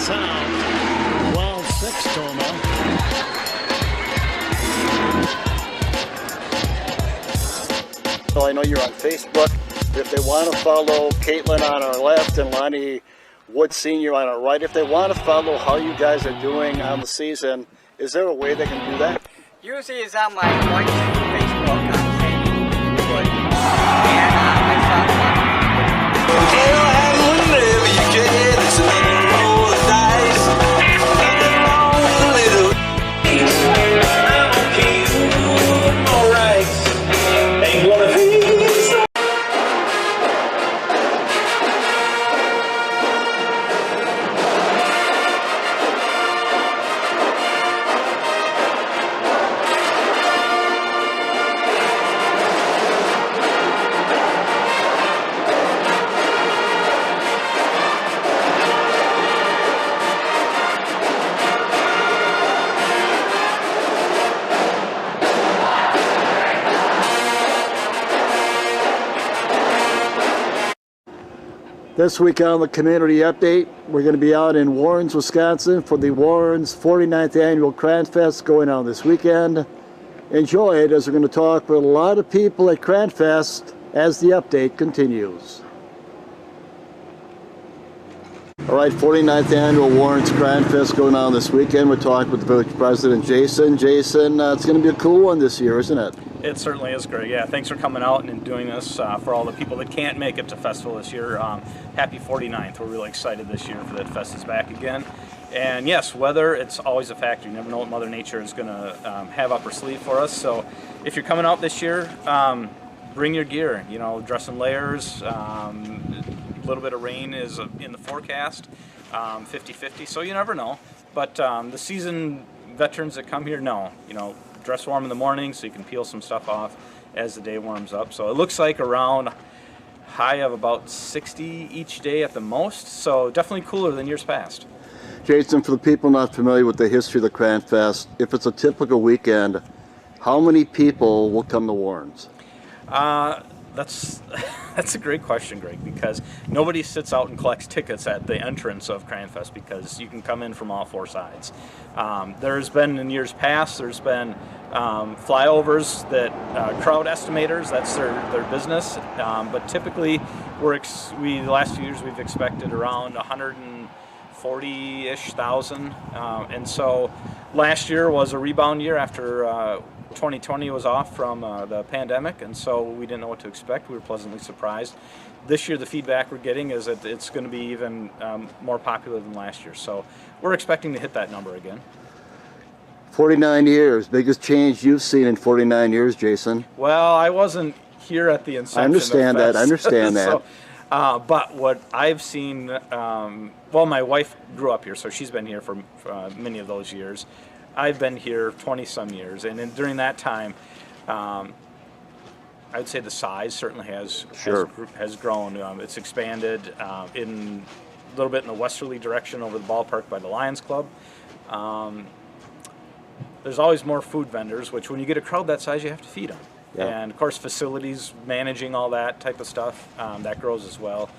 south. Well, 6 Toma. So I know you're on Facebook. If they want to follow Caitlin on our left and Lonnie Wood Sr. on our right, if they want to follow how you guys are doing on the season, is there a way they can do that? Usually it's on my wife's Facebook on Sandy Wood. And I saw Whenever you can, it's another roll of dice. Nothing wrong with a little. I'm okay, alright. Ain't one of these. This week on the Community Update, we're going to be out in Warrens, Wisconsin for the Warrens 49th Annual Cranfest going on this weekend. Enjoy it as we're going to talk with a lot of people at Cranfest as the update continues. All right, 49th Annual Warrens Cranfest going on this weekend. We're talking with the Village President, Jason. Jason, it's going to be a cool one this year, isn't it? It certainly is, Greg. Yeah, thanks for coming out and doing this for all the people that can't make it to festival this year. Happy 49th. We're really excited this year for that fest is back again. And yes, weather, it's always a factor. You never know what Mother Nature is going to have up her sleeve for us. So if you're coming out this year, bring your gear. You know, dress in layers. A little bit of rain is in the forecast, 50-50. So you never know. But the seasoned veterans that come here know, you know, dress warm in the morning so you can peel some stuff off as the day warms up. So it looks like around high of about 60 each day at the most, so definitely cooler than years past. Jason, for the people not familiar with the history of the Cranfest, if it's a typical weekend, how many people will come to Warrens? That's a great question, Greg, because nobody sits out and collects tickets at the entrance of Cranfest because you can come in from all 4 sides. There's been, in years past, there's been flyovers that crowd estimators, that's their business, but typically the last few years we've expected around 140-ish thousand, and so last year was a rebound year after 2020 was off from the pandemic, and so we didn't know what to expect. We were pleasantly surprised. This year the feedback we're getting is that it's going to be even more popular than last year, so we're expecting to hit that number again. 49 years, biggest change you've seen in 49 years, Jason? Well, I wasn't here at the inception. I understand that. I understand that. So, but what I've seen, well, my wife grew up here, so she's been here for many of those years. I've been here 20-some years, and during that time, I would say the size certainly has grown. It's expanded in a little bit in the westerly direction over the ballpark by the Lions Club. There's always more food vendors, which when you get a crowd that size, you have to feed them. Yeah. And of course, facilities, managing all that type of stuff, that grows as well.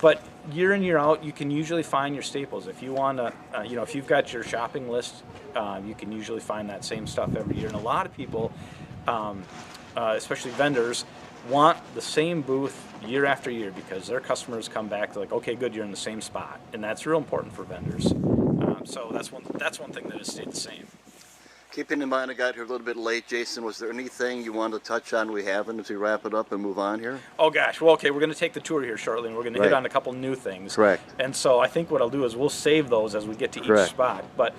But year in, year out, you can usually find your staples. If you want to, if you've got your shopping list, you can usually find that same stuff every year. And a lot of people, especially vendors, want the same booth year after year because their customers come back, they're like, okay, good, you're in the same spot. And that's real important for vendors. So that's one thing that has stayed the same. Keeping in mind I got here a little bit late, Jason, was there anything you wanted to touch on we haven't as we wrap it up and move on here? Oh gosh, well okay, we're going to take the tour here shortly and we're going to hit on a couple new things. Correct. And so I think what I'll do is we'll save those as we get to each spot. But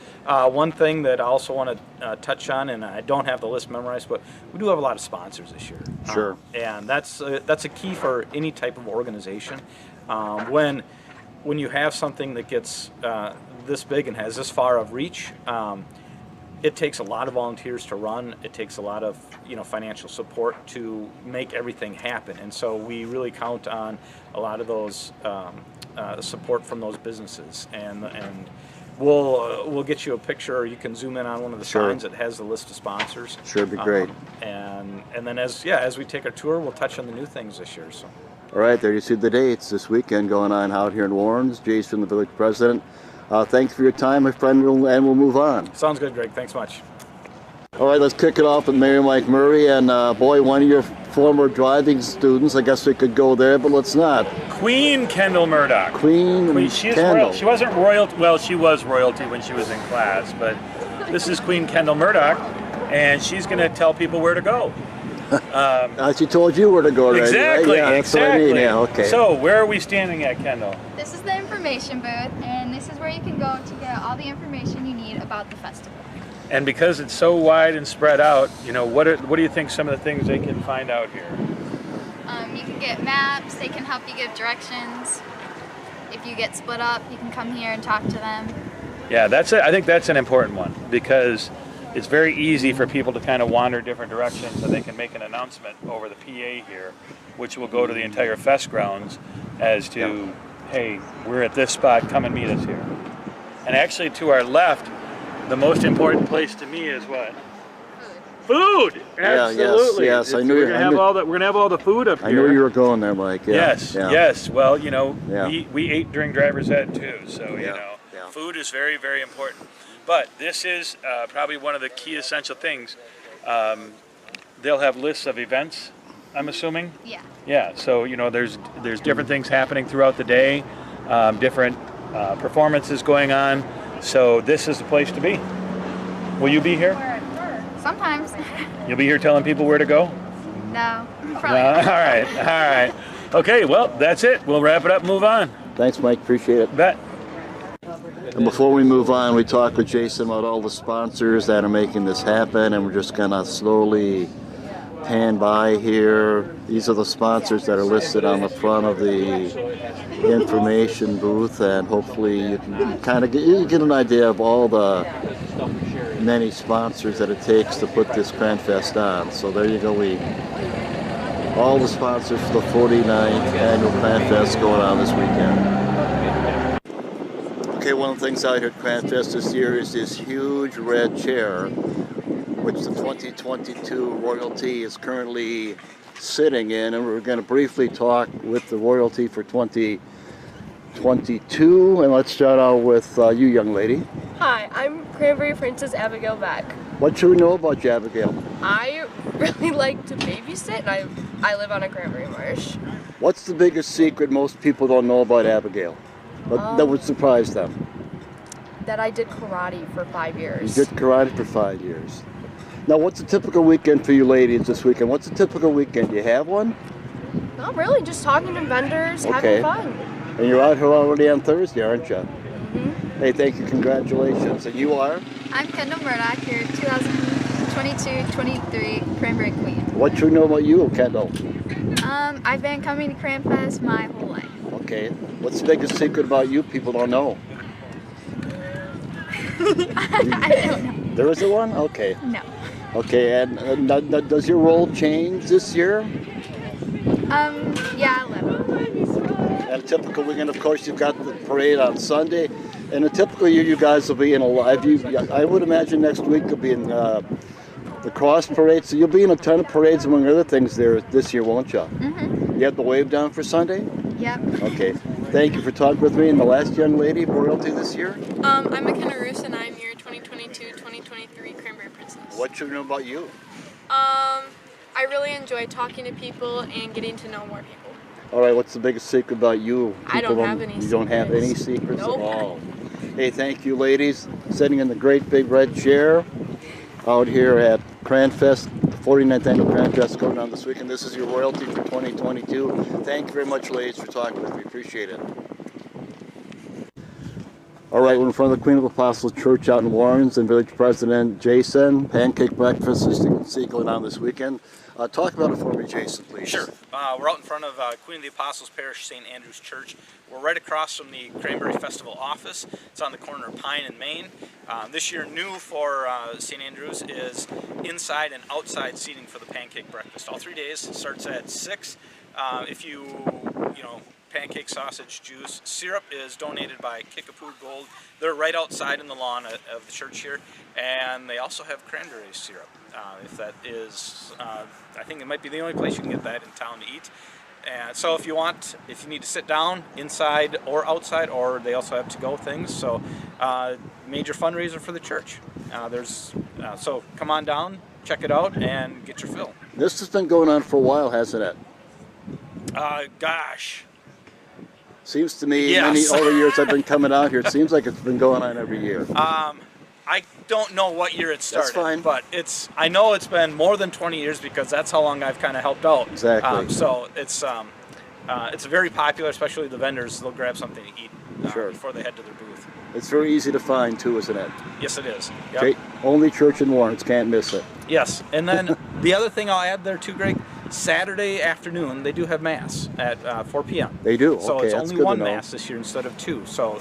one thing that I also want to touch on, and I don't have the list memorized, but we do have a lot of sponsors this year. Sure. And that's a key for any type of organization. When you have something that gets this big and has this far of reach, it takes a lot of volunteers to run. It takes a lot of financial support to make everything happen, and so we really count on a lot of those support from those businesses. And we'll get you a picture, or you can zoom in on one of the signs that has the list of sponsors. Sure, it'd be great. And then as we take our tour, we'll touch on the new things this year. So. All right, there you see the dates this weekend going on out here in Warrens. Jason, the village president. Thanks for your time, my friend, and we'll move on. Sounds good, Greg. Thanks much. All right, let's kick it off with Mary Mike Murray, and boy, one of your former driving students. I guess we could go there, but let's not. Queen Kendall Murdoch. Queen She is Kendall. royal. She wasn't royalty. Well, she was royalty when she was in class, but this is Queen Kendall Murdoch, and she's going to tell people where to go. She told you where to go already, Exactly. right? Yeah, that's exactly. what I mean. Yeah, okay. So, where are we standing at, Kendall? This is the information booth, and this is where you can go to get all the information you need about the festival. And because it's so wide and spread out, you know, what do you think some of the things they can find out here? You can get maps, they can help you give directions. If you get split up, you can come here and talk to them. Yeah, that's it. I think that's an important one because it's very easy for people to kind of wander different directions, and they can make an announcement over the PA here, which will go to the entire fest grounds as to, hey, we're at this spot, come and meet us here. And actually to our left, the most important place to me is what? Food. Absolutely. Yes. I knew we're gonna have all the food up here. I knew you were going there, Mike. Yeah. Yes. Yeah. Yes. Well, you know, Yeah. we ate during driver's ed too, so you Yeah. know, Yeah. food is very, very important. But this is probably one of the key essential things. They'll have lists of events, I'm assuming. Yeah. Yeah. So you know, there's different things happening throughout the day, different performances going on. So this is the place to be. Will you be here? Sometimes. You'll be here telling people where to go? No. All Probably not. right, all right. Okay, well, that's it. We'll wrap it up and move on. Thanks, Mike. Appreciate it. Bet. And before we move on, we talked with Jason about all the sponsors that are making this happen, and we're just gonna slowly pan by here. These are the sponsors that are listed on the front of the information booth, and hopefully you can kind of get an idea of all the many sponsors that it takes to put this Cranfest on. So there you go. All the sponsors for the 49th annual Cranfest going on this weekend. Okay, one of the things out here at Cranfest this year is this huge red chair, which the 2022 royalty is currently sitting in, and we're going to briefly talk with the royalty for 2022. And let's start out with you, young lady. Hi, I'm Cranberry Princess Abigail Beck. What should we know about you, Abigail? I really like to babysit, and I live on a cranberry marsh. What's the biggest secret most people don't know about Abigail that would surprise them? That I did karate for 5 years. You did karate for 5 years. Now, what's a typical weekend for you ladies this weekend? What's a typical weekend? Do you have one? Not really, just talking to vendors, Okay. having fun. And you're out here already on Thursday, aren't you? Mm-hmm. Hey, thank you, congratulations. And you are? I'm Kendall Murdoch, your 2022-23 Cranberry Queen. What should we know about you, Kendall? I've been coming to Cranfest my whole life. Okay. What's the biggest secret about you people don't know? I don't know. There isn't one? Okay. No. Okay, and does your role change this year? Yeah, a little. And a typical weekend, of course, you've got the parade on Sunday. And a typical year, you guys will be in a live. I would imagine next week you'll be in the cross parade. So you'll be in a ton of parades, among other things, there this year, won't you? Mm-hmm. You have the wave down for Sunday? Yep. Okay. Thank you for talking with me. And the last young lady, royalty this year? I'm McKenna Roos, and I'm your 2022-2023 Cranberry Princess. What should we know about you? I really enjoy talking to people and getting to know more people. All right, what's the biggest secret about you? I don't have any You don't have any secrets. secrets Nope. at all. Hey, thank you, ladies. Sitting in the great big red chair out here at Cranfest, the 49th annual Cranfest going on this weekend. This is your royalty for 2022. Thank you very much, ladies, for talking with me. Appreciate it. All right, we're in front of the Queen of Apostles Church out in Warrens, and Village President Jason. Pancake breakfast, as you can see, going on this weekend. Talk about it for me, Jason, please. Sure. We're out in front of Queen of the Apostles Parish St. Andrew's Church. We're right across from the Cranberry Festival office. It's on the corner of Pine and Main. This year, new for St. Andrew's is inside and outside seating for the pancake breakfast. All 3 days. It starts at 6. If you pancake, sausage, juice. Syrup is donated by Kickapoo Gold. They're right outside in the lawn of the church here, and they also have cranberry syrup. If that is, I think it might be the only place you can get that in town to eat. And so if you need to sit down inside or outside, or they also have to-go things. So major fundraiser for the church. So come on down, check it out, and get your fill. This has been going on for a while, hasn't it? Gosh. Seems to me, Yes. many other years I've been coming out here, it seems like it's been going on every year. I don't know what year it started. That's fine. But I know it's been more than 20 years because that's how long I've kind of helped out. Exactly. So it's very popular, especially the vendors. They'll grab something to eat before they head to their booth. It's very easy to find too, isn't it? Yes, it is. Yep. Only church in Warrens, can't miss it. Yes, and then the other thing I'll add there too, Greg, Saturday afternoon they do have mass at 4 p.m. They do. So okay, it's that's only good one to know. mass this year instead of two. So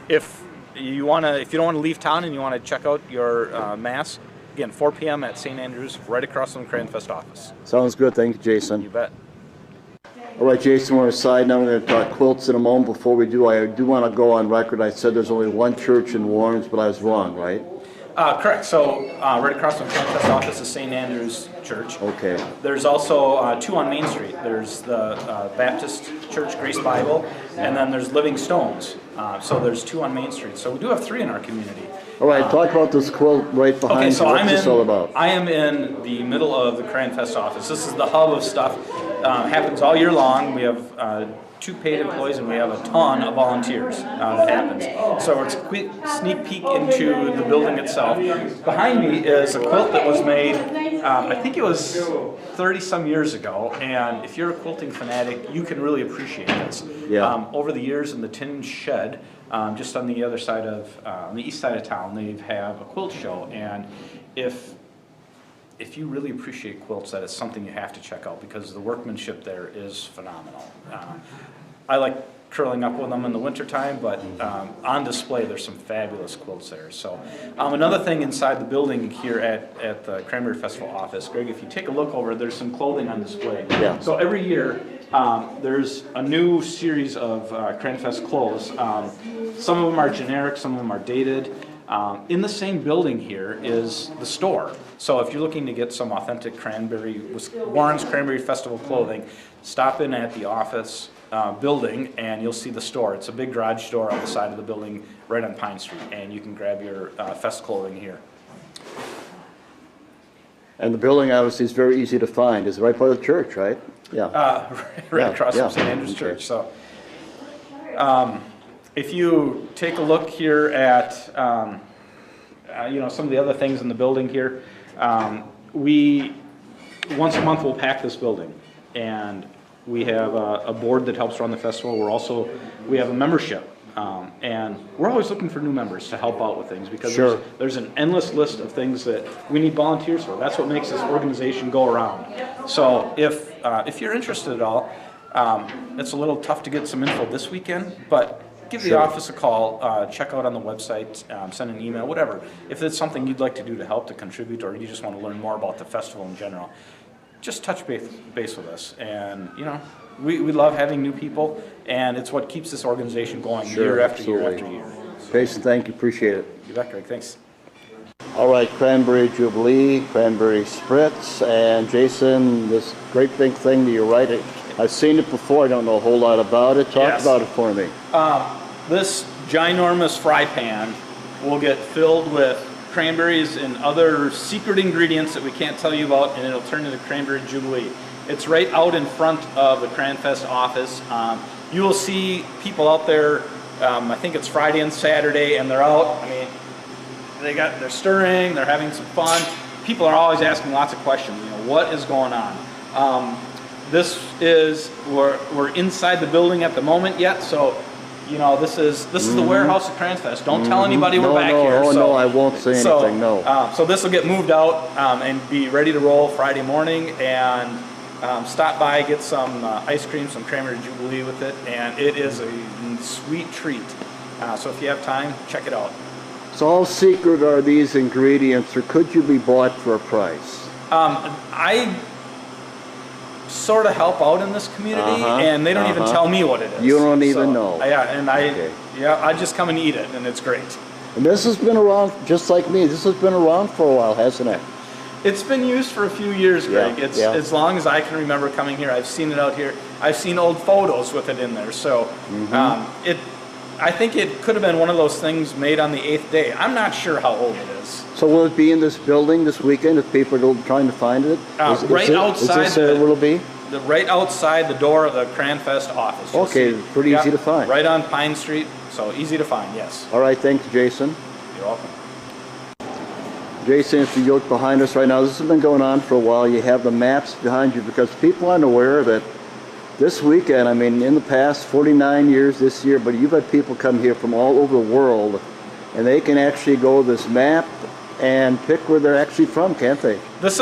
if you don't want to leave town and you want to check out your mass, again 4 p.m. at St. Andrews, right across from the Cranfest office. Sounds good. Thank you, Jason. You bet. All right, Jason, we're aside now. We're going to talk quilts in a moment. Before we do, I do want to go on record. I said there's only one church in Warrens, but I was wrong, right? Correct. So right across from the Cranfest office is St. Andrews Church. Okay. There's also two on Main Street. There's the Baptist Church Grace Bible, and then there's Living Stones. So there's two on Main Street. So we do have three in our community. All right, talk about this quilt right behind Okay, so you. What's this all about? I am in the middle of the Cranfest office. This is the hub of stuff. Happens all year long. We have 2 paid employees and we have a ton of volunteers that happens. So it's a quick sneak peek into the building itself. Behind me is a quilt that was made, I think it was 30-some years ago, and if you're a quilting fanatic, you can really appreciate this. Yeah. Over the years in the tin shed, just on the other side of, on the east side of town, they have a quilt show, and if you really appreciate quilts, that is something you have to check out because the workmanship there is phenomenal. I like curling up with them in the wintertime, but on display there's some fabulous quilts there. So another thing inside the building here at the Cranberry Festival office, Greg, if you take a look over, there's some clothing on display. Yeah. So every year there's a new series of Cranfest clothes. Some of them are generic, some of them are dated. In the same building here is the store. So if you're looking to get some authentic Warren's Cranberry Festival clothing, stop in at the office building and you'll see the store. It's a big garage door on the side of the building right on Pine Street, and you can grab your fest clothing here. And the building obviously is very easy to find. It's right by the church, right? Yeah. Right across from St. Andrews Church. So if you take a look here at some of the other things in the building here, we once a month we'll pack this building, and we have a board that helps run the festival. We have a membership, and we're always looking for new members to help out with things because there's an endless list of things that we need volunteers for. That's what makes this organization go around. So if you're interested at all, it's a little tough to get some info this weekend, but give the office a call, check out on the website, send an email, whatever. If it's something you'd like to do to help to contribute, or you just want to learn more about the festival in general, just touch base with us. And we love having new people, and it's what keeps this organization going year after year after year. Jason, thank you, appreciate it. You bet, Greg, thanks. All right, Cranberry Jubilee, Cranberry Spritz, and Jason, this great big thing that you're writing. I've seen it before, I don't know a whole lot about it. Talk about it for me. This ginormous fry pan will get filled with cranberries and other secret ingredients that we can't tell you about, and it'll turn into Cranberry Jubilee. It's right out in front of the Cranfest office. You will see people out there, I think it's Friday and Saturday, and they're out. I mean, they're stirring, they're having some fun. People are always asking lots of questions, what is going on? We're inside the building at the moment yet, so this is the warehouse at Cranfest. Don't tell anybody we're back here. No, I won't say anything, no. So this will get moved out and be ready to roll Friday morning, and stop by, get some ice cream, some Cranberry Jubilee with it, and it is a sweet treat. So if you have time, check it out. So how secret are these ingredients, or could you be bought for a price? I sort of help out in this community, and they don't even tell me what it is. You don't even know. Yeah, and I just come and eat it, and it's great. And this has been around, just like me, this has been around for a while, hasn't it? It's been used for a few years, Greg. Yeah, It's as long as I can remember coming here. I've seen it out here. I've seen old photos with it in there. So I think it could have been one of those things made on the 8th day. I'm not sure how old it is. So will it be in this building this weekend if people are trying to find it? Right outside. Is this where it'll be? Right outside the door of the Cranfest office. Okay, pretty easy to find. Right on Pine Street, so easy to find, yes. All right, thanks, Jason. You're welcome. Jason, if you look behind us right now, this has been going on for a while. You have the maps behind you because people aren't aware that this weekend, I mean, in the past 49 years this year, but you've had people come here from all over the world, and they can actually go to this map and pick where they're actually from, can't they? This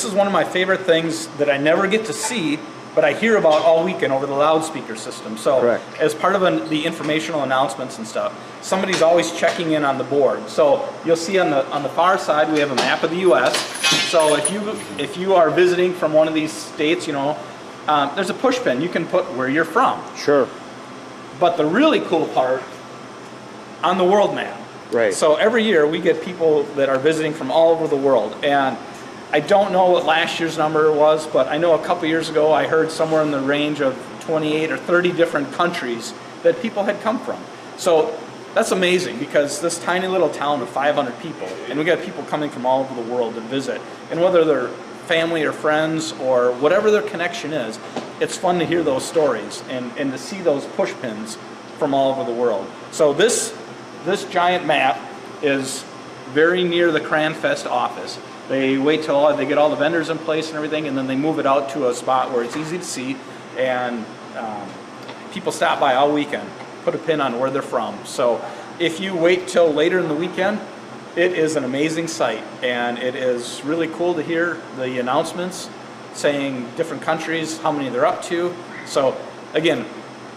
is one of my favorite things that I never get to see, but I hear about all weekend over the loudspeaker system. So correct. As part of the informational announcements and stuff, somebody's always checking in on the board. So you'll see on the far side we have a map of the U.S. So if you are visiting from one of these states, you know, there's a push pin. You can put where you're from. Sure. But the really cool part, on the world map. Right. So every year we get people that are visiting from all over the world, and I don't know what last year's number was, but I know a couple years ago I heard somewhere in the range of 28 or 30 different countries that people had come from. So that's amazing because this tiny little town of 500 people, and we got people coming from all over the world to visit. And whether they're family or friends or whatever their connection is, it's fun to hear those stories and to see those push pins from all over the world. So this giant map is very near the Cranfest office. They wait till they get all the vendors in place and everything, and then they move it out to a spot where it's easy to see, and people stop by all weekend, put a pin on where they're from. So if you wait till later in the weekend, it is an amazing sight, and it is really cool to hear the announcements saying different countries, how many they're up to. So again,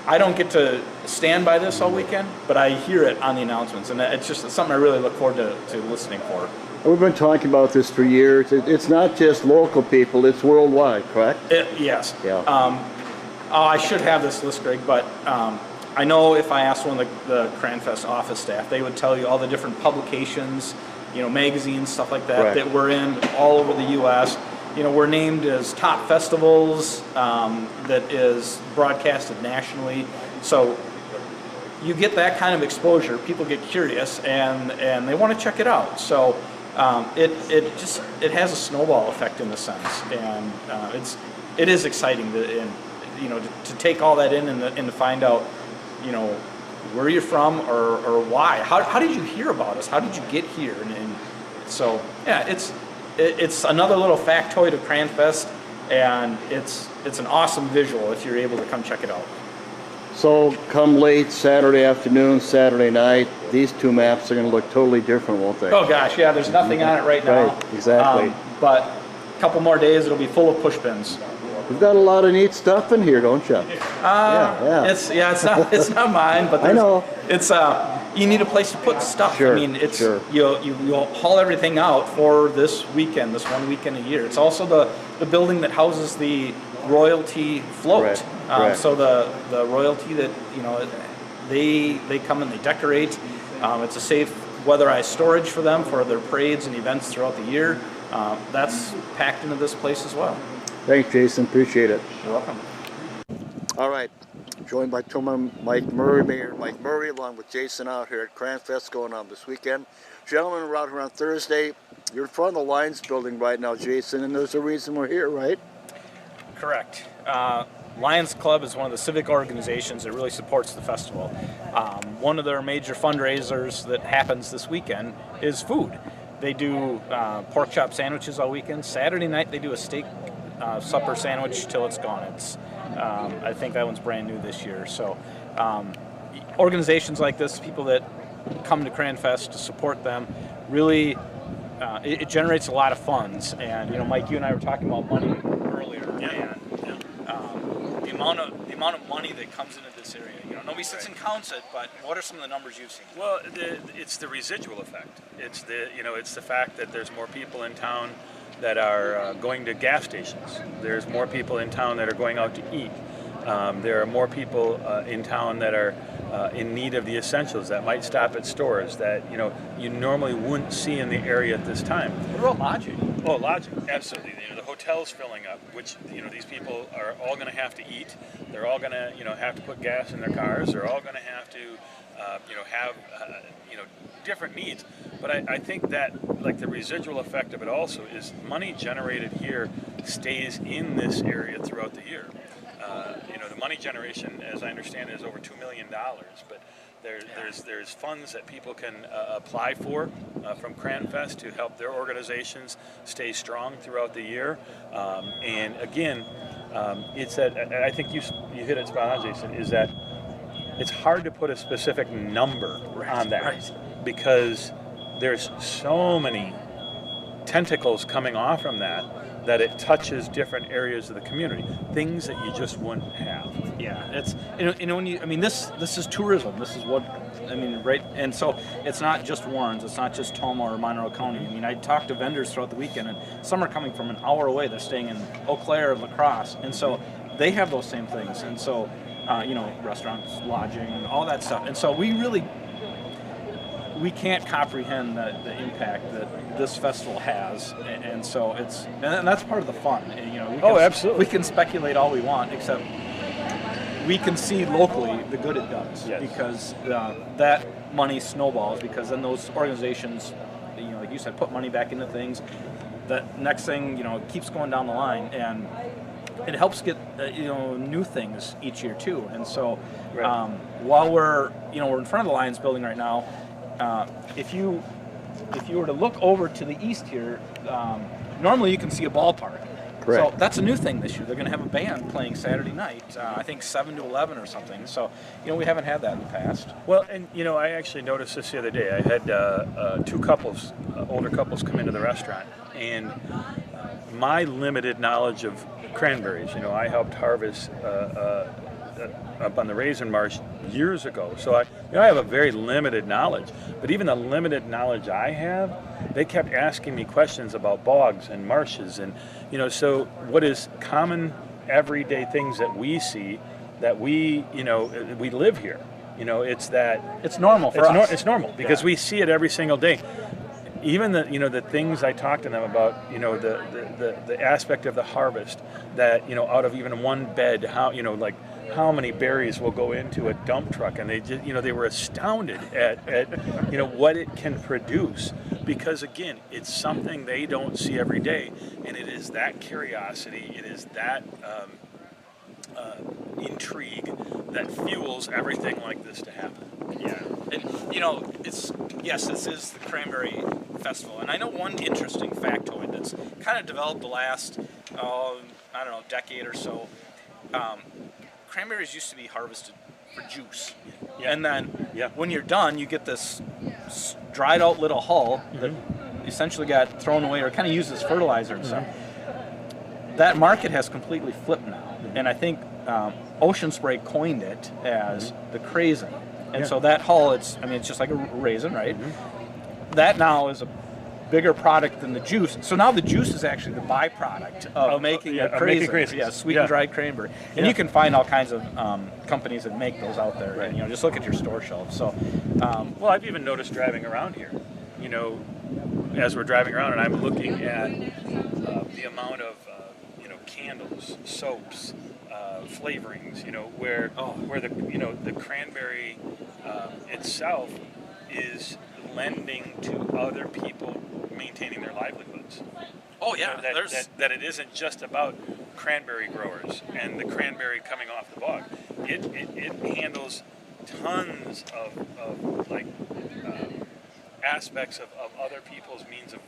I don't get to stand by this all weekend, but I hear it on the announcements, and it's something I really look forward to listening for. We've been talking about this for years. It's not just local people, it's worldwide, correct? Yes. Yeah. I should have this list, Greg, but I know if I asked one of the Cranfest office staff, they would tell you all the different publications, you know, magazines, stuff like that, that we're in all over the U.S. You know, we're named as top festivals that is broadcasted nationally. So you get that kind of exposure. People get curious and they want to check it out. So it has a snowball effect in a sense, and it is exciting to take all that in and to find out, you know, where you're from or why. How did you hear about us? How did you get here? And so yeah, it's another little factoid of Cranfest, and it's an awesome visual if you're able to come check it out. So come late Saturday afternoon, Saturday night, these two maps are going to look totally different, won't they? Oh gosh, yeah, there's nothing on it right now. Right, exactly. But a couple more days, it'll be full of push pins. You've got a lot of neat stuff in here, don't you? It's not mine, but I know. It's you need a place to put stuff. Sure, I mean, it's sure. you'll haul everything out for this weekend, this one weekend a year. It's also the building that houses the royalty float. Correct. So the royalty that, you know, they come and they decorate. It's a safe weatherized storage for them for their parades and events throughout the year. That's packed into this place as well. Thanks, Jason. Appreciate it. You're welcome. All right. Joined by Mike Murray, Mayor Mike Murray, along with Jason out here at Cranfest going on this weekend. Gentlemen, we're out here on Thursday. You're in front of the Lions building right now, Jason, and there's a reason we're here, right? Correct. Lions Club is one of the civic organizations that really supports the festival. One of their major fundraisers that happens this weekend is food. They do pork chop sandwiches all weekend. Saturday night they do a steak supper sandwich till it's gone. I think that one's brand new this year. So organizations like this, people that come to Cranfest to support them, really it generates a lot of funds. And you know, Mike, you and I were talking about money earlier, and the amount of money that comes into this area. You know, nobody sits and counts it, but what are some of the numbers you've seen? Well, it's the residual effect. It's the fact that there's more people in town that are going to gas stations. There's more people in town that are going out to eat. There are more people in town that are in need of the essentials that might stop at stores that you normally wouldn't see in the area at this time. What about lodging? Oh, lodging, absolutely. The hotel's filling up, which these people are all going to have to eat. They're all going to have to put gas in their cars. They're all going to have to have different needs. But I think that like the residual effect of it also is money generated here stays in this area throughout the year. The money generation, as I understand it, is over $2 million, but there's funds that people can apply for from CranFest to help their organizations stay strong throughout the year. And again, it's that I think you hit it spot on, Jason, is that it's hard to put a specific number on that because there's so many tentacles coming off from that it touches different areas of the community, things that you just wouldn't have. Yeah, it's when you, I mean, this is tourism. This is what, I mean, right? And so it's not just Warrens, it's not just Tomah or Monroe County. I mean, I talked to vendors throughout the weekend, and some are coming from an hour away. They're staying in Eau Claire, La Crosse, and so they have those same things. And so, restaurants, lodging, all that stuff. And so we can't comprehend the impact that this festival has, and so and that's part of the fun. Absolutely. We can speculate all we want, except we can see locally the good it does, because that money snowballs. Because then those organizations, like you said, put money back into things. That next thing, it keeps going down the line, and it helps get new things each year too. And so while we're in front of the Lions building right now. If you were to look over to the east here, normally you can see a ballpark. Correct. So that's a new thing this year. They're going to have a band playing Saturday night, I think 7 to 11 or something. So, we haven't had that in the past. Well, and, I actually noticed this the other day. I had 2 couples, older couples, come into the restaurant. And my limited knowledge of cranberries, I helped harvest up on the Raisin Marsh years ago. So I have a very limited knowledge. But even the limited knowledge I have, they kept asking me questions about bogs and marshes, and so what is common everyday things that we see, that we we live here. It's normal for us. It's normal because we see it every single day. Even the things I talk to them about, the aspect of the harvest, that out of even one bed, how many berries will go into a dump truck, and they just they were astounded at what it can produce, because again, it's something they don't see every day, and it is that curiosity, it is that intrigue that fuels everything like this to happen. Yeah, and this is the Cranberry Festival, and I know one interesting factoid that's kind of developed the last decade or so. Cranberries used to be harvested for juice, and then when you're done, you get this dried out little hull that essentially got thrown away or kind of used as fertilizer and stuff. That market has completely flipped now, and I think Ocean Spray coined it as the craisin, and so that hull, it's just like a raisin, right? That now is a bigger product than the juice. So now the juice is actually the byproduct of making a craisin. Yeah, sweetened dried cranberry. And you can find all kinds of companies that make those out there. Right. And, just look at your store shelves. So, well, I've even noticed driving around here, as we're driving around, and I'm looking at the amount of candles, soaps, flavorings, where the cranberry itself is lending to other people maintaining their livelihoods. Oh yeah, that it isn't just about cranberry growers and the cranberry coming off the bog. It handles tons of aspects of other people's means of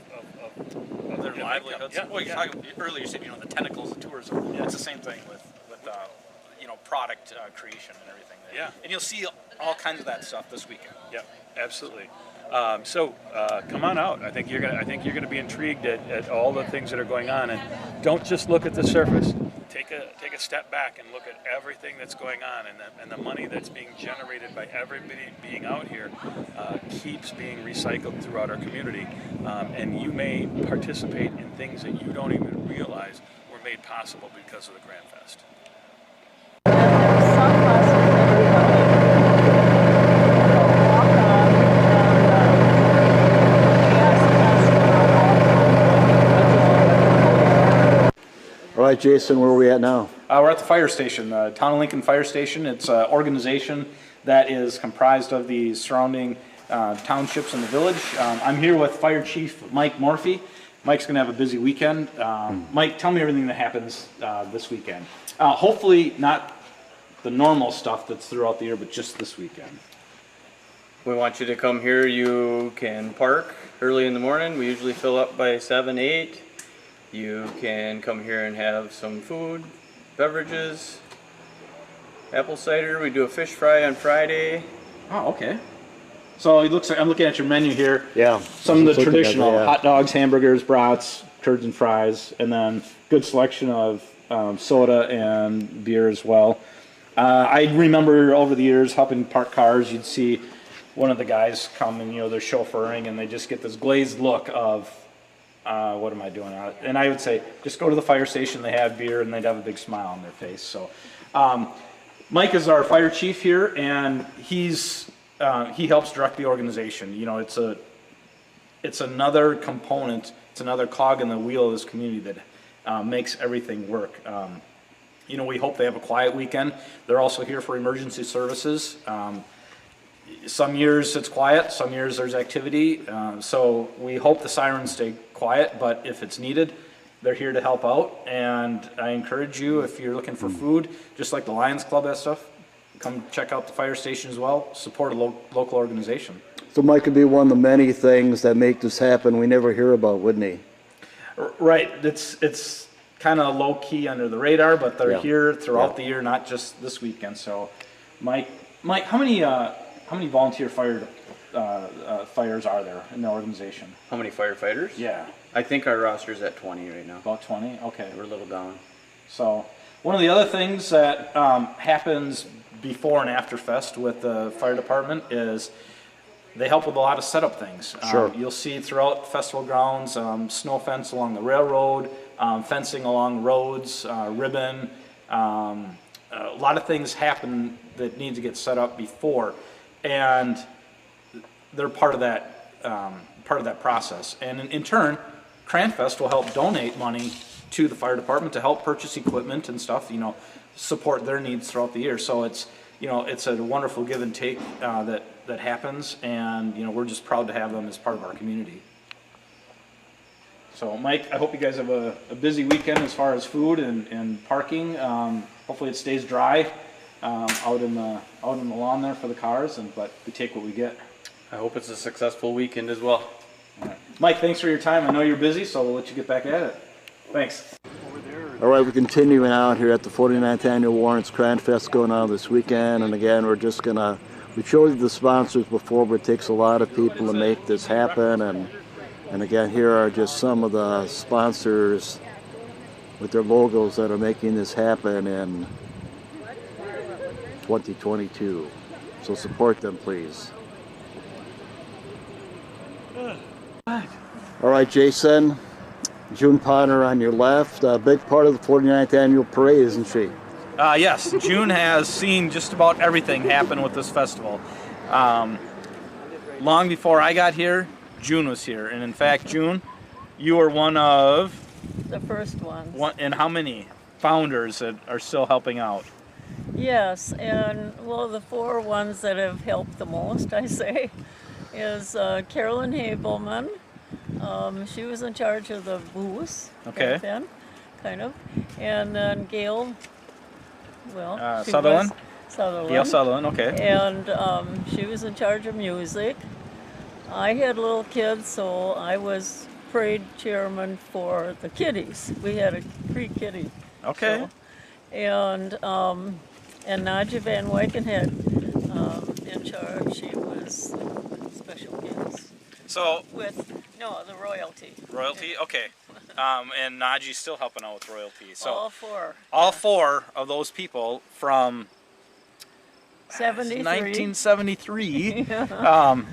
their livelihoods. Earlier you said the tentacles of tourism. Yeah. It's the same thing with product creation and everything. And you'll see all kinds of that stuff this weekend. Yeah, absolutely. So come on out. I think you're gonna be intrigued at all the things that are going on, and don't just look at the surface. Take a step back and look at everything that's going on, and the money that's being generated by everybody being out here keeps being recycled throughout our community, and you may participate in things that you don't even realize were made possible because of the Grand Fest. right, Jason, where are we at now? We're at the fire station, the Town of Lincoln Fire Station. It's an organization that is comprised of the surrounding townships in the village. I'm here with Fire Chief Mike Morphy. Mike's going to have a busy weekend. Mike, tell me everything that happens this weekend. Hopefully not the normal stuff that's throughout the year, but just this weekend. We want you to come here. You can park early in the morning. We usually fill up by 7, 8. You can come here and have some food, beverages, apple cider. We do a fish fry on Friday. Oh, okay. So it looks like I'm looking at your menu here. Yeah. Some of the Looking at traditional that. hot dogs, hamburgers, brats, curds and fries, and then good selection of soda and beer as well. I remember over the years helping park cars, you'd see one of the guys come and, they're chauffeuring and they just get this glazed look of, what am I doing? And I would say, just go to the fire station, they have beer, and they'd have a big smile on their face. So Mike is our fire chief here, and he helps direct the organization. It's another component, it's another cog in the wheel of this community that makes everything work. We hope they have a quiet weekend. They're also here for emergency services. Some years it's quiet, some years there's activity. So we hope the sirens stay quiet, but if it's needed, they're here to help out. And I encourage you, if you're looking for food, just like the Lions Club has stuff, come check out the fire station as well. Support a local organization. So Mike could be one of the many things that make this happen we never hear about, wouldn't he? Right. It's kind of low key under the radar, but they're here throughout the year, not just this weekend. So, Mike, how many volunteer fires are there in the organization? How many firefighters? Yeah. I think our roster's at 20 right now. About 20? Okay. We're a little down. So one of the other things that happens before and after Fest with the fire department is they help with a lot of setup things. Sure. You'll see throughout festival grounds, snow fence along the railroad, fencing along roads, ribbon. A lot of things happen that need to get set up before, and they're part of that process. And in turn, Cranfest will help donate money to the fire department to help purchase equipment and stuff, support their needs throughout the year. So it's a wonderful give and take that happens, and we're just proud to have them as part of our community. So Mike, I hope you guys have a busy weekend as far as food and parking. Hopefully it stays dry out in the lawn there for the cars, but we take what we get. I hope it's a successful weekend as well. All right. Mike, thanks for your time. I know you're busy, so we'll let you get back at it. Thanks. All right, we're continuing out here at the 49th Annual Warrants Cranfest going on this weekend. And again, we showed you the sponsors before, but it takes a lot of people to make this happen. And again, here are just some of the sponsors with their logos that are making this happen in 2022. So support them, please. All right, Jason, June Potter on your left, a big part of the 49th Annual Parade, isn't she? Yes, June has seen just about everything happen with this festival. Long before I got here, June was here. And in fact, June, you were one of... the first ones. And how many founders that are still helping out? Yes, and the 4 ones that have helped the most, I say, is Carolyn Habelman. She was in charge of the booth back then, kind of. And then Gail, Sutherland? Sutherland. Gail Sutherland, okay. And she was in charge of music. I had little kids, so I was parade chairman for the kiddies. We had a pre-kiddie. Okay. And Nadja Van Wykenhead in charge. She was special kids. So the royalty. Royalty, okay. And Najee's still helping out with royalty. So all 4. All 4 of those people from 1973,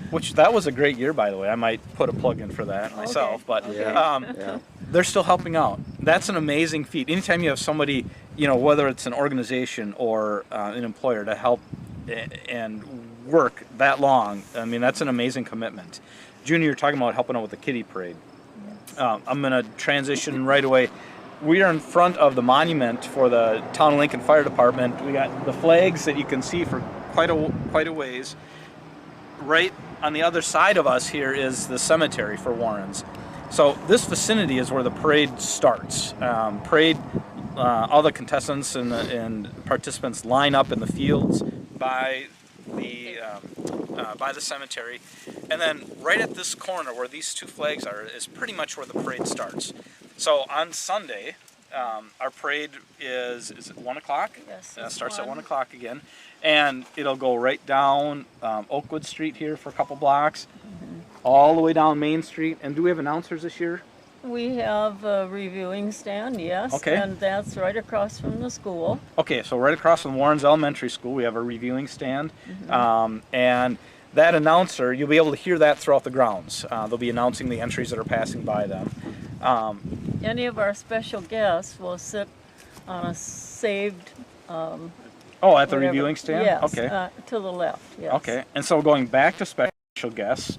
which that was a great year, by the way. I might put a plug in for that myself, but they're still helping out. That's an amazing feat. Anytime you have somebody, whether it's an organization or an employer, to help and work that long, I mean, that's an amazing commitment. Junior, you're talking about helping out with the kiddie parade. I'm going to transition right away. we are in front of the monument for the Town of Lincoln Fire Department. We got the flags that you can see for quite a ways. Right on the other side of us here is the cemetery for Warrens. So this vicinity is where the parade starts. All the contestants and participants line up in the fields by the cemetery, and then right at this corner where these two flags are is pretty much where the parade starts. So on Sunday, our parade is at 1 o'clock? Yes, Starts at 1 o'clock again, and it'll go right down Oakwood Street here for a couple blocks, all the way down Main Street. And do we have announcers this year? We have a reviewing stand, yes, Okay. and that's right across from the school. Okay, so right across from Warrens Elementary School, we have a reviewing stand, and that announcer, you'll be able to hear that throughout the grounds. They'll be announcing the entries that are passing by them. Any of our special guests will sit on a saved at the whatever. reviewing stand? Yes, Okay. to the left, yes. Okay, and so going back to special guests,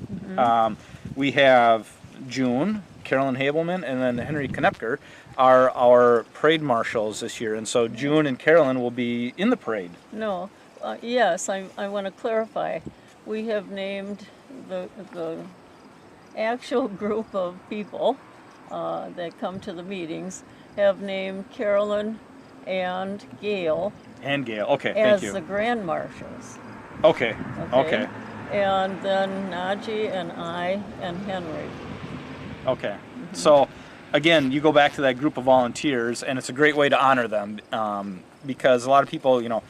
we have June, Carolyn Habelman, and then Henry Knepker are our parade marshals this year. And so June and Carolyn will be in the parade. No, yes, I want to clarify. We have named the actual group of people that come to the meetings, have named Carolyn and Gail And Gail, okay, thank as you. the grand marshals. Okay, okay, And then Najee and I and Henry. okay. So again, you go back to that group of volunteers, and it's a great way to honor them because a lot of people, you know,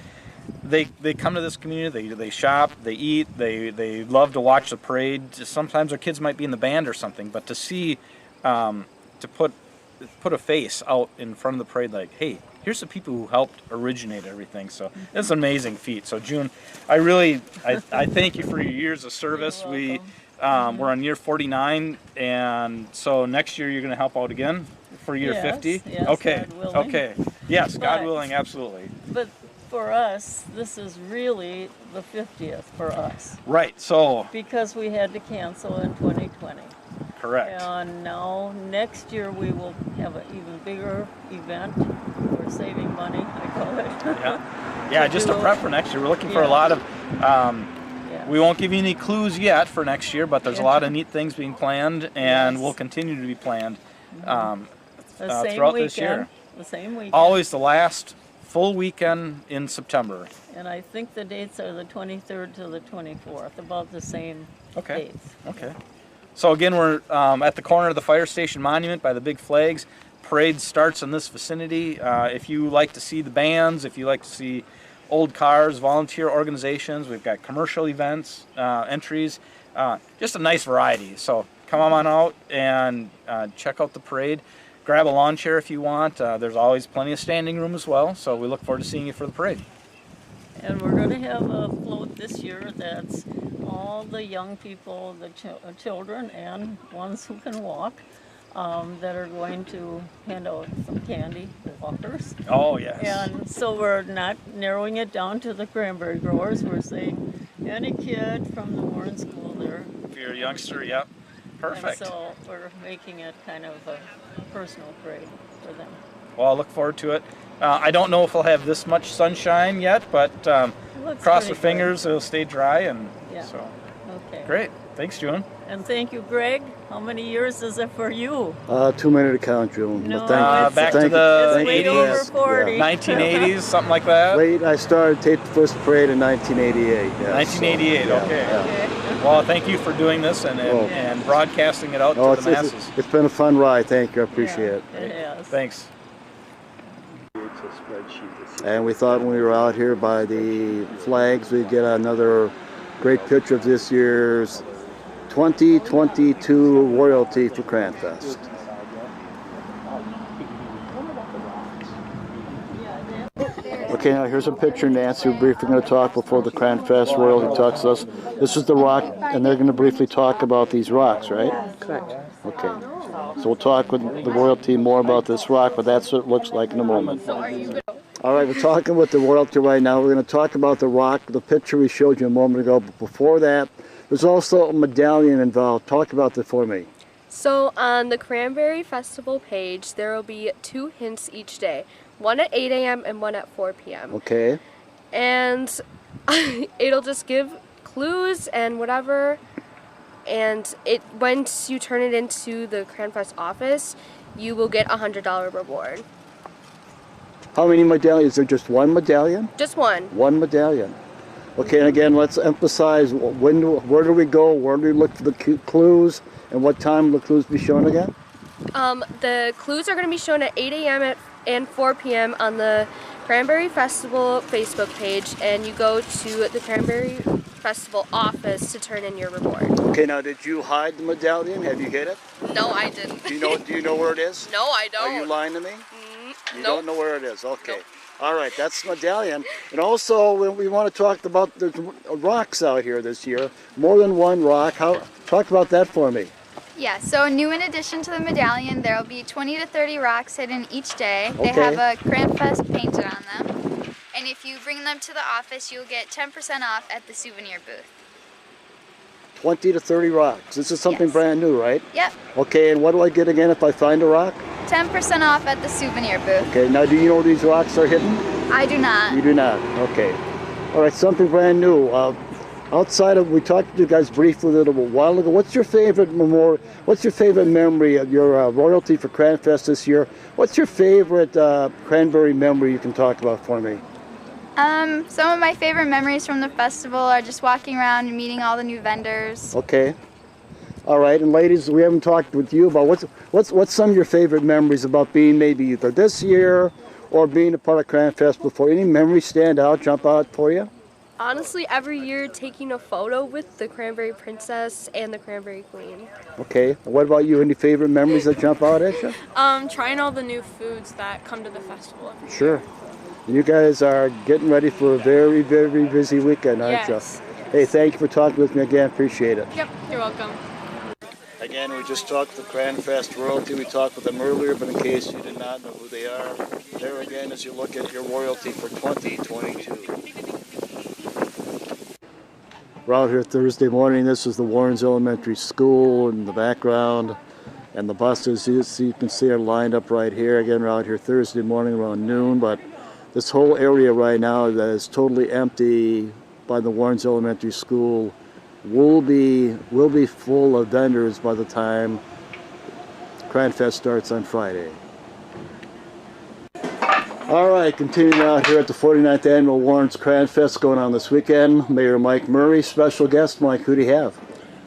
they come to this community, they shop, they eat, they love to watch the parade. Sometimes their kids might be in the band or something, but to see, to put a face out in front of the parade, like, hey, here's the people who helped originate everything. So it's an amazing feat. So June, I thank you for your years of service. We're on year 49, and so next year you're going to help out again for year 50. Yes, okay, God willing. okay, yes, God But- willing, absolutely. But for us, this is really the 50th for us. Right. So Because we had to cancel in 2020. correct. And now next year we will have an even bigger event. We're saving money, I call it. Yeah, just to prep for next year. We're looking for a lot of. We won't give you any clues yet for next year, but there's a lot of neat things being planned, and will continue to be planned throughout this year. The same weekend. Always the last full weekend in September. And I think the dates are the 23rd to the 24th, about the same dates. Okay. So again, we're at the corner of the fire station monument by the big flags. Parade starts in this vicinity. If you like to see the bands, if you like to see old cars, volunteer organizations, we've got commercial events, entries, just a nice variety. So come on out and check out the parade. Grab a lawn chair if you want. There's always plenty of standing room as well. So we look forward to seeing you for the parade. And we're going to have a float this year that's all the young people, the children and ones who can walk, that are going to hand out some candy to walkers. Oh, yes. And so we're not narrowing it down to the cranberry growers. We're saying any kid from the Warren School there. If you're a youngster, yep. Perfect. And so we're making it kind of a personal parade for them. Well, I look forward to it. I don't know if we'll have this much sunshine yet, but cross our fingers it'll stay dry. And so, okay. Great. Thanks, June. And thank you, Greg. How many years is it for you? Too many to count, June. No, back to the way over 40. 1980s, something like that. Late. I started tape the first parade in 1988. Yes, 1988. so, Okay. Okay. Well, thank you for doing this and broadcasting it out to the masses. It's been a fun ride. Thank you. I appreciate it. It has. Thanks. And we thought when we were out here by the flags, we'd get another great picture of this year's 2022 royalty for Cranfest. Okay, now here's a picture. Nancy, we're briefly going to talk before the Cranfest royalty talks to us. This is the rock, and they're going to briefly talk about these rocks, right? Correct. Okay. So we'll talk with the royalty more about this rock, but that's what it looks like in a moment. All right, we're talking with the royalty right now. We're going to talk about the rock, the picture we showed you a moment ago. But before that, there's also a medallion involved. Talk about that for me. So on the Cranberry Festival page, there will be 2 hints each day. One at 8 a.m. and one at 4 p.m. Okay. And it'll just give clues and whatever. And once you turn it into the CranFest office, you will get a $100 reward. How many medallions? Is there just one medallion? Just one. One medallion. Okay, and again, let's emphasize where do we go? Where do we look for the clues? And what time will the clues be shown again? The clues are going to be shown at 8 a.m. and 4 p.m. on the Cranberry Festival Facebook page, and you go to the Cranberry Festival office to turn in your reward. Okay, now did you hide the medallion? Have you hid it? No, I didn't. Do you know where it is? No, I don't. Are you lying to me? You nope. don't know where it is. Okay. Nope. All right, that's the medallion. And also, we want to talk about the rocks out here this year. More than one rock. Talk about that for me. Yeah, so new in addition to the medallion, there will be 20 to 30 rocks hidden each day. They Okay. have a CranFest painted on them. And if you bring them to the office, you'll get 10% off at the souvenir booth. 20 to 30 rocks. This is something Yes. brand new, right? Yep, Okay, and what do I get again if I find a rock? 10% off at the souvenir booth. Okay, now do you know these rocks are hidden? I do not. You do not. Okay. All right, something brand new. Outside of, we talked to you guys briefly a little while ago. What's your favorite memory of your royalty for CranFest this year? What's your favorite Cranberry memory you can talk about for me? Some of my favorite memories from the festival are just walking around and meeting all the new vendors. Okay. All right, and ladies, we haven't talked with you about what's some of your favorite memories about being maybe either this year or being a part of CranFest before. Any memories stand out, jump out for you? Honestly, every year taking a photo with the Cranberry Princess and the Cranberry Queen. Okay. What about you? Any favorite memories that jump out at you? Trying all the new foods that come to the festival. Sure. You guys are getting ready for a very, very busy weekend, aren't Yes. you? Hey, thank you for talking with me again. Appreciate it. Yep, you're welcome. Again, we just talked to the CranFest royalty. We talked with them earlier, but in case you did not know who they are, there again as you look at your royalty for 2022. We're out here Thursday morning. This is the Warrens Elementary School in the background. And the buses, you can see, are lined up right here. Again, we're out here Thursday morning around noon, but this whole area right now that is totally empty by the Warrens Elementary School will be full of vendors by the time CranFest starts on Friday. All right, continuing out here at the 49th Annual Warrens CranFest going on this weekend. Mayor Mike Murray, special guest. Mike, who do you have?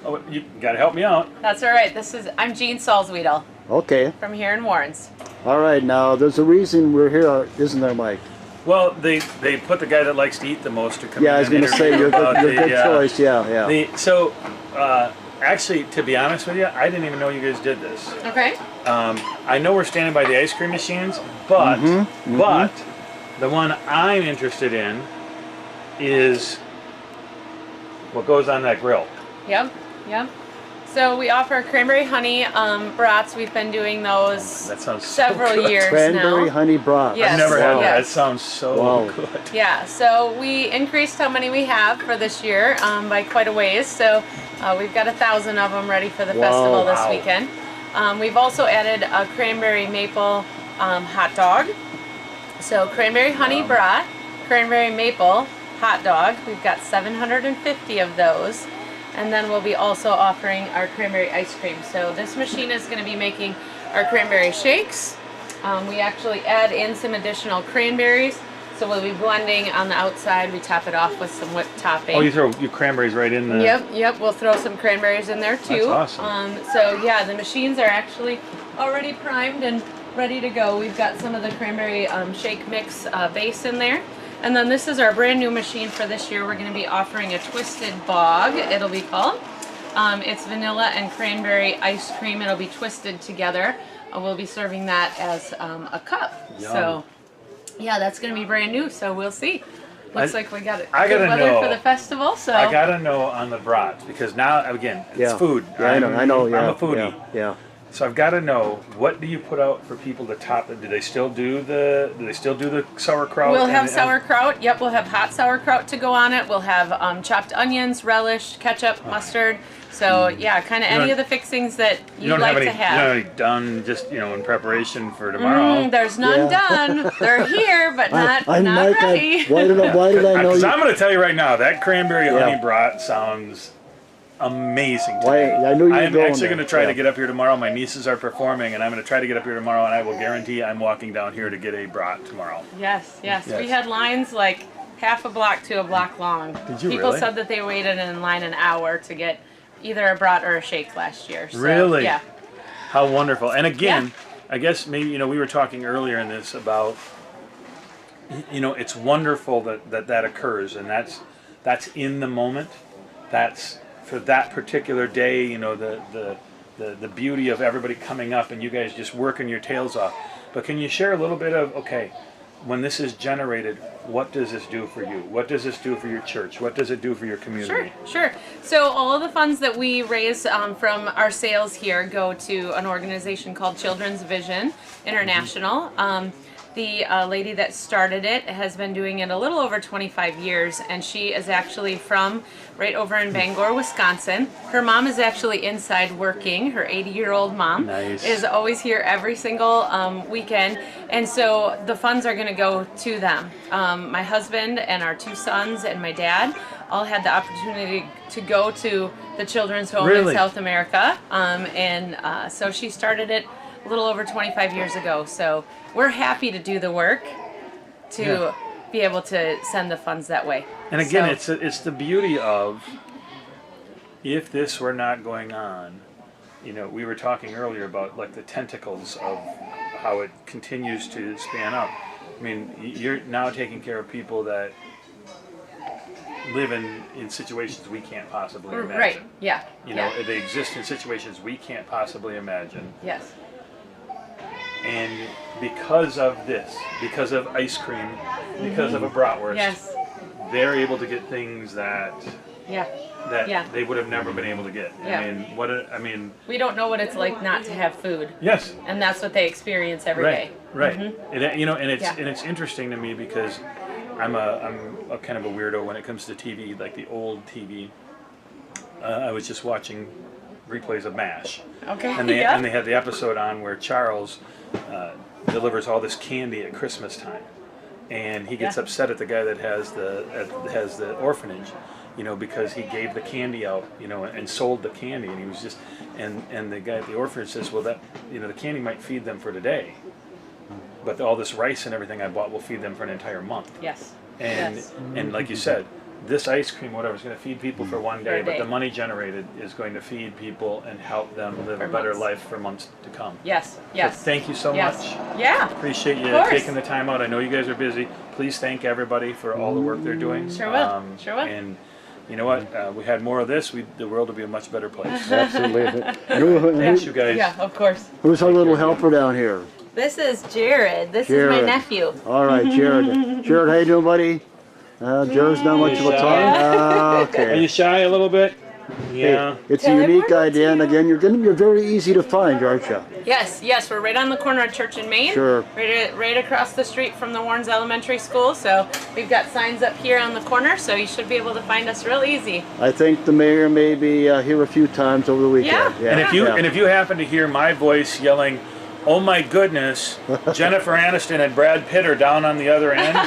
Oh, you got to help me out. That's all right. I'm Jean Salzwedel Okay. from here in Warrens. All right, now there's a reason we're here, isn't there, Mike? Well, they put the guy that likes to eat the most to come Yeah, I in was going to and say interview you're about good choice. Yeah. Actually, to be honest with you, I didn't even know you guys did this. Okay. I know we're standing by the ice cream machines, but the one I'm interested in is what goes on that grill. Yep. So we offer cranberry honey brats. We've been doing those That sounds so several good. years Cranberry now. honey broth. Yes. I've never had that. Yes. That sounds so good. Yeah, so we increased how many we have for this year by quite a ways. So we've got 1,000 of them ready for the festival this weekend. We've also added a cranberry maple hot dog. So cranberry honey brat, cranberry maple hot dog. We've got 750 of those. And then we'll be also offering our cranberry ice cream. So this machine is going to be making our cranberry shakes. We actually add in some additional cranberries. So we'll be blending on the outside. We top it off with some whipped topping. Oh, you throw your cranberries right in there. Yep. We'll throw some cranberries in there too. That's awesome. So yeah, the machines are actually already primed and ready to go. We've got some of the cranberry shake mix base in there. And then this is our brand new machine for this year. We're going to be offering a twisted bog, it'll be called. It's vanilla and cranberry ice cream. It'll be twisted together. We'll be serving that as a cup. Yum. So yeah, that's going to be brand new. So we'll see. Looks like we got it. I gotta good weather know. for the festival. So I gotta know on the brats because now again it's food. Yeah, I know. I'm a foodie. Yeah. So I've got to know, what do you put out for people to top it? Do they still do the sauerkraut? We'll have sauerkraut. Yep, we'll have hot sauerkraut to go on it. We'll have chopped onions, relish, ketchup, mustard. So yeah, kind of any of the fixings that you'd like to have. You don't have any done just in preparation for tomorrow. There's none done. They're here, but not ready. Why did I know? Because I'm going to tell you right now, that cranberry honey brat sounds amazing to me. I knew you were I'm going actually there. going to try to get up here tomorrow. My nieces are performing, and I'm going to try to get up here tomorrow, and I will guarantee I'm walking down here to get a brat tomorrow. Yes. We had lines like half a block to a block long. Did you People really? said that they waited in line an hour to get either a brat or a shake last year. So, Really? Yeah. How wonderful. And again, I guess maybe, we were talking earlier in this about, it's wonderful that occurs, and that's in the moment. That's for that particular day, the beauty of everybody coming up and you guys just working your tails off. But can you share a little bit of, okay, when this is generated, what does this do for you? What does this do for your church? What does it do for your community? Sure. So all of the funds that we raise from our sales here go to an organization called Children's Vision International. The lady that started it has been doing it a little over 25 years, and she is actually from right over in Bangor, Wisconsin. Her mom is actually inside working. Her 80-year-old mom is always here every single weekend, and so the funds are going to go to them. My husband and our 2 sons and my dad all had the opportunity to go to the children's home in South America, and so she started it a little over 25 years ago. So we're happy to do the work to be able to send the funds that way. And again, it's the beauty of, if this were not going on, we were talking earlier about like the tentacles of how it continues to span up. I mean, you're now taking care of people that live in situations we can't possibly imagine. Right, yeah. They exist in situations we can't possibly imagine. Yes. And because of this, because of ice cream, because of a bratwurst, they're able to get things that they would have never been able to get. I mean, we don't know what it's like not to have food. Yes. And that's what they experience every day. Right. And it's interesting to me because I'm a kind of a weirdo when it comes to TV, like the old TV. I was just watching replays of MASH. Okay. And they had the episode on where Charles delivers all this candy at Christmas time, and he gets upset at the guy that has the orphanage, because he gave the candy out, and sold the candy, and he was just, and the guy at the orphanage says, well, that the candy might feed them for today, but all this rice and everything I bought will feed them for an entire month. Yes. And like you said, this ice cream, whatever, is going to feed people for one day, but the money generated is going to feed people and help them live a better life for months to come. Yes. So thank you so much. Yeah. Appreciate you taking the time out. I know you guys are busy. Please thank everybody for all the work they're doing. Sure will. And you know what? We had more of this, the world would be a much better place. Absolutely. Thanks, you guys. Yeah, of course. Who's our little helper down here? This is Jared. This is my nephew. All right, Jared. Jared, how you doing, buddy? Jared's not much of a talk. Okay. Are you shy a little bit? Yeah. Hey, it's a unique idea, and again, you're very easy to find, aren't you? Yes, we're right on the corner of Church and Main. Sure. Right across the street from the Warrens Elementary School. So we've got signs up here on the corner, so you should be able to find us real easy. I think the mayor may be here a few times over the weekend. Yeah. And if you happen to hear my voice yelling, "Oh my goodness, Jennifer Aniston and Brad Pitt are down on the other end,"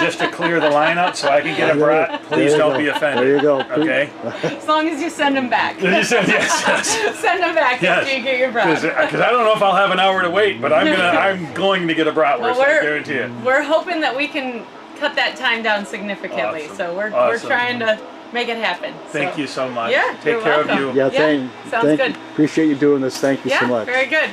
just to clear the line out so I can get a brat, please don't be offended. There you go. Okay? As long as you send them back. Yes. Send them back after you get your brat. Because I don't know if I'll have an hour to wait, but I'm going to get a bratwurst, I guarantee it. We're hoping that we can cut that time down significantly. Awesome. So we're trying to make it happen. Thank you so much. Yeah, Take care of you. Yeah, sounds good. Appreciate you doing this. Thank you so much. Very good.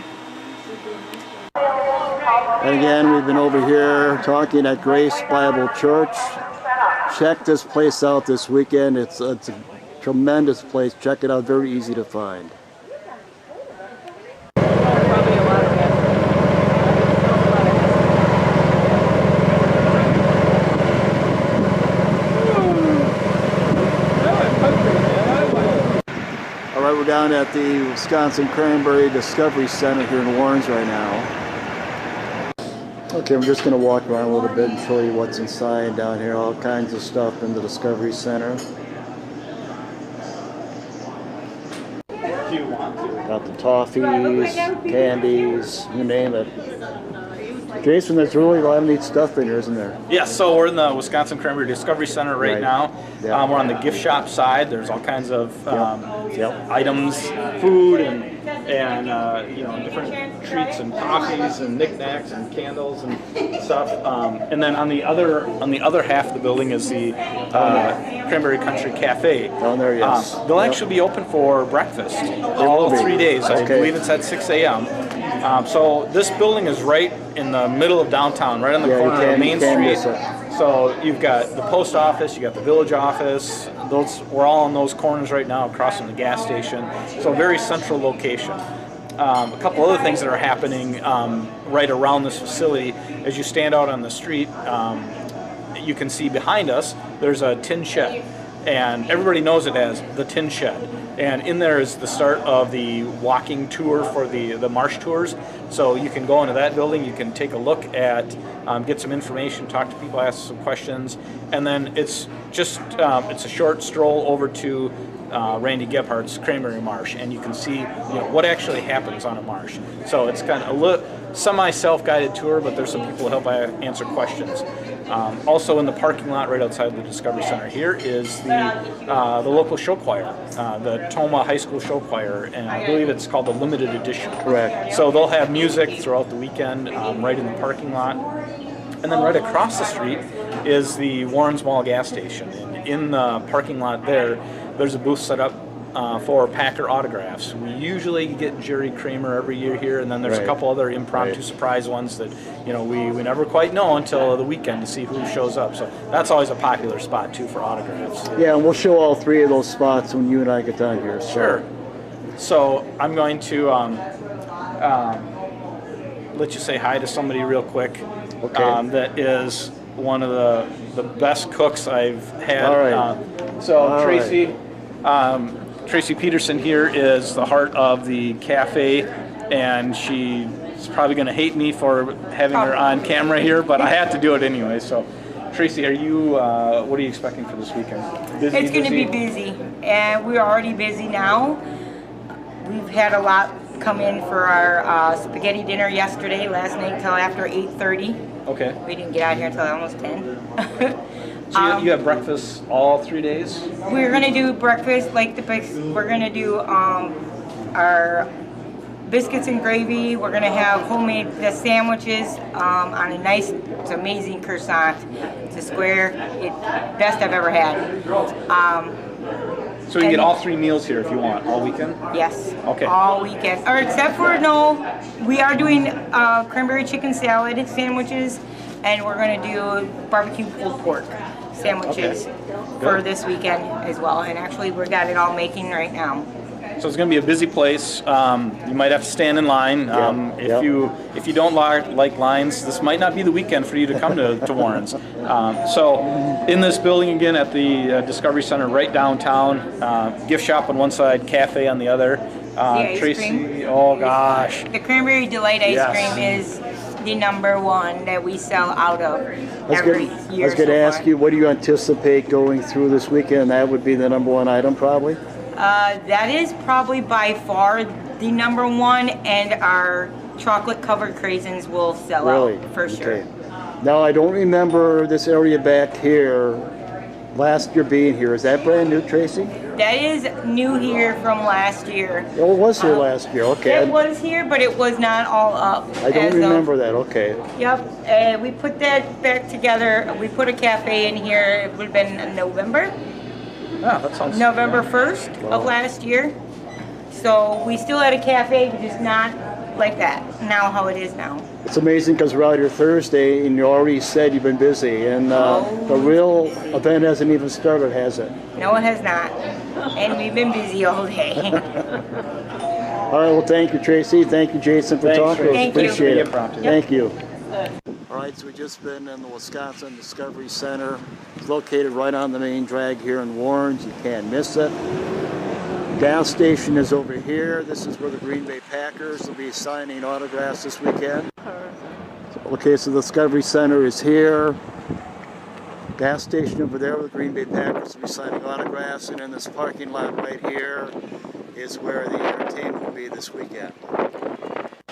And again, we've been over here talking at Grace Bible Church. Check this place out this weekend. It's a tremendous place. Check it out. Very easy to find. All right, All right, we're down at the Wisconsin Cranberry Discovery Center here in Warrens right now. Okay, we're just going to walk around a little bit and show you what's inside down here. All kinds of stuff in the Discovery Center. Got the toffees, candies, you name it. Jason, there's really a lot of neat stuff in here, isn't there? Yeah, so we're in the Wisconsin Cranberry Discovery Center right now. Yeah. We're on the gift shop side. There's all kinds of items, food, and you know, different treats and coffees and knickknacks and candles and stuff. And then on the other half of the building is the Cranberry Country Cafe. Down there, yes. They'll actually be open for breakfast all 3 days. I believe it's at 6 a.m. So this building is right in the middle of downtown, right on the corner of Main Street. So you've got the post office, you got the village office. We're all on those corners right now, across from the gas station. So a very central location. A couple other things that are happening right around this facility. As you stand out on the street, you can see behind us there's a tin shed, and everybody knows it as the tin shed. And in there is the start of the walking tour for the Marsh Tours. So you can go into that building, you can take a look at, get some information, talk to people, ask some questions, and then it's just it's a short stroll over to Randy Gephardt's Cranberry Marsh, and you can see what actually happens on a marsh. So it's kind of a semi-self-guided tour, but there's some people who help answer questions. Also in the parking lot right outside the Discovery Center here is the local show choir, the Toma High School Show Choir, and I believe it's called the Limited Edition. Correct. So they'll have music throughout the weekend right in the parking lot. And then right across the street is the Warrens Mall gas station. And in the parking lot there's a booth set up for Packer autographs. We usually get Jerry Kramer every year here, and then there's a couple other impromptu surprise ones that we never quite know until the weekend to see who shows up. So that's always a popular spot too for autographs. Yeah, and we'll show all three of those spots when you and I get down here. So. Sure. So I'm going to let you say hi to somebody real quick. Okay. That is one of the best cooks I've had. All right. Tracy. Tracy Peterson here is the heart of the cafe, and she's probably going to hate me for having her on camera here, but I had to do it anyway. So, Tracy, what are you expecting for this weekend? Busy, it's going to be busy, and we're already busy now. We've had a lot come in for our spaghetti dinner yesterday, last night until after 8:30. Okay. We didn't get out here until almost 10. So you have breakfast all 3 days? We're going to do breakfast we're going to do our biscuits and gravy. We're going to have homemade sandwiches on a nice, it's amazing croissant. It's a square, best I've ever had. So you can get all 3 meals here if you want, all weekend? Yes. Okay. All weekend. Or except for, we are doing cranberry chicken salad sandwiches, and we're going to do barbecue pulled pork sandwiches for this weekend as well. And actually, we got it all making right now. So it's going to be a busy place. You might have to stand in line. If you don't like lines, this might not be the weekend for you to come to Warrens. So in this building again at the Discovery Center right downtown, gift shop on one side, cafe on the other. Tracy, cream. Oh gosh. The Cranberry Delight ice cream is the #1 that we sell out of every year. I was going to ask you, what do you anticipate going through this weekend? That would be the #1 item probably? That is probably by far the #1, and our chocolate covered craisins will sell out for sure. Now I don't remember this area back here last year being here. Is that brand new, Tracy? That is new here from last year. Oh, it was here last year, okay. It was here, but it was not all up. I don't remember that, okay. Yep, we put that back together. We put a cafe in here, it would have been in November. Yeah, that sounds November 1st of last year. So we still had a cafe, but just not like that, now how it is now. It's amazing because we're out here Thursday and you already said you've been busy, and the real event hasn't even started, has it? No, it has not. And we've been busy all day. All right, well, thank you, Tracy. Thank you, Jason, for talking to us. Appreciate it. Thank you. All right, so we've just been in the Wisconsin Discovery Center. It's located right on the main drag here in Warrens. You can't miss it. gas station is over here. This is where the Green Bay Packers will be signing autographs this weekend. Okay, so the Discovery Center is here. Gas station over there where the Green Bay Packers will be signing autographs, and in this parking lot right here is where the entertainment will be this weekend.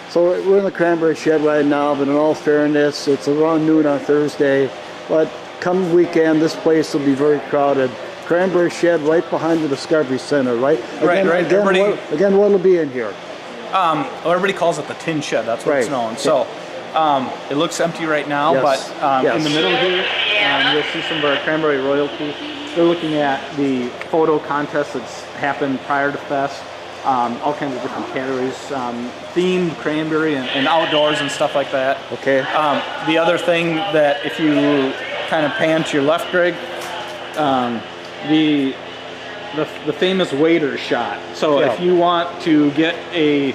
So we're in the Cranberry shed right now, but in all fairness, it's around noon on Thursday. But come weekend, this place will be very crowded. Cranberry shed right behind the Discovery Center, right? Right. Again, what will be in here? Well, everybody calls it the tin shed. That's what it's known. So it looks empty right now, Yes. but Yes. in the middle here, you'll see some of our Cranberry royalty. They're looking at the photo contest that's happened prior to Fest. All kinds of different categories, themed Cranberry and outdoors and stuff like that. Okay. The other thing that if you kind of pan to your left, Greg, the famous waiter shot. So if you want to get a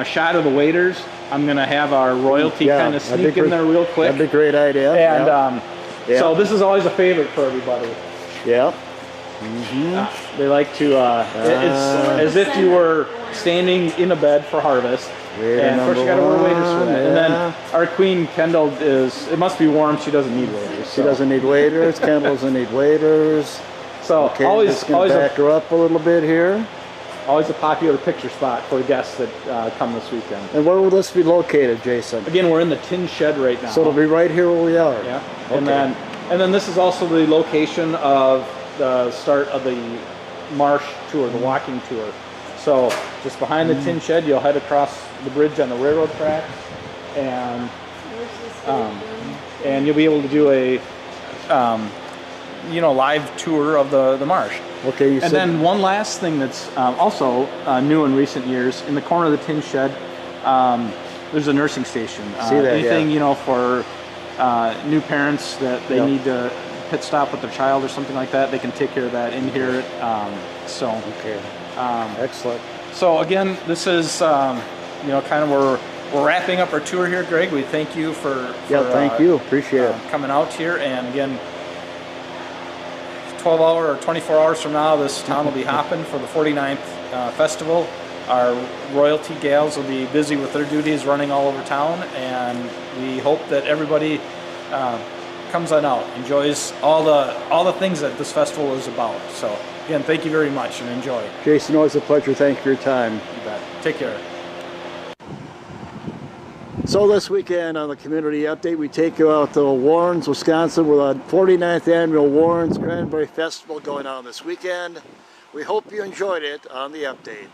shot of the waiters, I'm gonna have our royalty kind of sneak in there real quick. That'd be a great idea. And so this is always a favorite for everybody. Yeah. They like to, it's as if you were standing in a bed for harvest. And of course you gotta wear waders for that. And then our queen, Kendall, it must be warm, she doesn't need waders. She doesn't need waders, Kendall doesn't need waders. So okay, always back her up a little bit here. Always a popular picture spot for guests that come this weekend. And where will this be located, Jason? Again, we're in the tin shed right now. So it'll be right here where we are. Yeah. Okay. And then this is also the location of the start of the Marsh Tour, the walking tour. So just behind the tin shed, you'll head across the bridge on the railroad track, and you'll be able to do a live tour of the marsh. Okay. And then one last thing that's also new in recent years, in the corner of the tin shed, there's a nursing station. See that? Anything for new parents that they need to pit stop with their child or something like that, they can take care of that in here. Okay. Excellent. So again, this is kind of where we're wrapping up our tour here, Greg. We thank you for thank you. Appreciate it. Coming out here. And again, 12 hour or 24 hours from now, this town will be hopping for the 49th festival. Our royalty gals will be busy with their duties running all over town, and we hope that everybody comes on out, enjoys all the things that this festival is about. So again, thank you very much and enjoy. Jason, always a pleasure. Thank you for your time. You bet. Take care. So this weekend on the community update, we take you out to Warrens, Wisconsin, with the 49th annual Warrens Cranberry Festival going on this weekend. We hope you enjoyed it on the update.